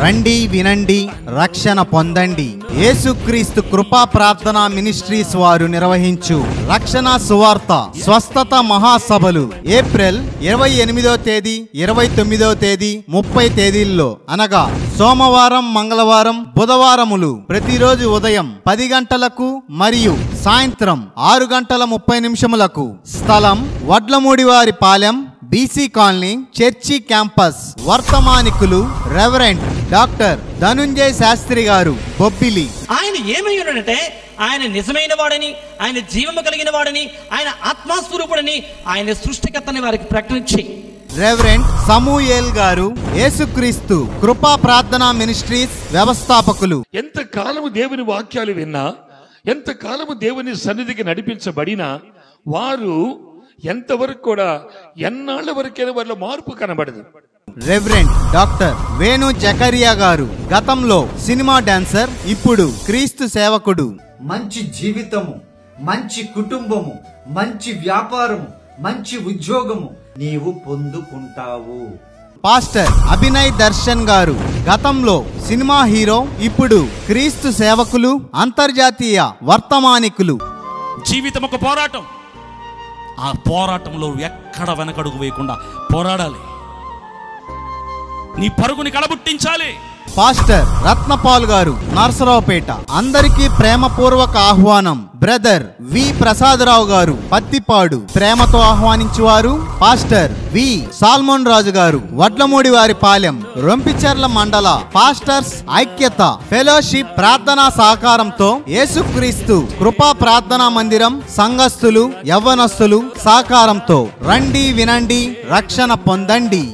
రండి వినండి రక్షణ పొందండి. యేసుక్రీస్తు కృపా ప్రార్థనా మినిస్ట్రీస్ వారు నిర్వహించు రక్షణ సువార్త స్వస్థత మహాసభలు ఏప్రిల్ 28వ తేదీ 29వ తేదీ 30 తేదీల్లో అనగా సోమవారం, మంగళవారం, బుధవారములు ప్రతిరోజు ఉదయం 10 గంటలకు మరియు సాయంత్రం 6:30 స్థలం Vadlamudivari Palem, BC colony, church campus. వర్తమానికులు రెవరెండ్ డాక్టర్ ధనుంజయ శాస్త్రి గారు, బొబ్బిలి. ఆయన ఏమై ఉన్నాడంటే ఆయన నిజమైన వాడని, ఆయన జీవము కలిగిన వాడని, ఆయన ఆత్మస్వరూపుడని, ఆయన సృష్టికర్తని వారికి ప్రకటించి రెవరెండ్ సమూయేల్ గారు, యేసుక్రీస్తు కృపా ప్రార్థనా మినిస్ట్రీస్ వ్యవస్థాపకులు. ఎంతకాలము దేవుని వాక్యాలు విన్నా, ఎంతకాలము దేవుని సన్నిధికి నడిపించబడినా వారు ఎంతవరకు కూడా ఎన్నాళ్ళ వరకైనా వాళ్ళ మార్పు కనబడదు. రెవరెండ్ డాక్టర్ వేణు జకరియా గారు, గతంలో సినిమా డాన్సర్, ఇప్పుడు క్రీస్తు సేవకుడు. మంచి జీవితము, మంచి కుటుంబము, మంచి వ్యాపారము, మంచి ఉద్యోగము నీవు పొందుకుంటావు. పాస్టర్ అభినయ్ దర్శన్ గారు, గతంలో సినిమా హీరో, ఇప్పుడు క్రీస్తు సేవకులు, అంతర్జాతీయ వర్తమానికులు. జీవితం ఒక పోరాటం. ఆ పోరాటంలో ఎక్కడ వెనకడుగు వేయకుండా పోరాడాలి. నీ పరుగుని కడబుట్టించాలి. పాస్టర్ రత్నపాల్ గారు, నర్సరావుపేట. అందరికీ ప్రేమపూర్వక ఆహ్వానం. బ్రదర్ వి ప్రసాదరావు గారు, పత్తిపాడు. ప్రేమతో ఆహ్వానించువారు పాస్టర్ వి సాల్మోన్ రాజు గారు, వడ్లమూడి వారి పాలెం, రొంపిచెర్ల మండల. పాస్టర్స్ ఐక్యత ఫెలోషిప్ ప్రార్థనా సహకారంతో యేసుక్రీస్తు కృపా ప్రార్థనా మందిరం సంఘస్థులు, యవ్వనస్తులు సహకారంతో రండి వినండి రక్షణ పొందండి.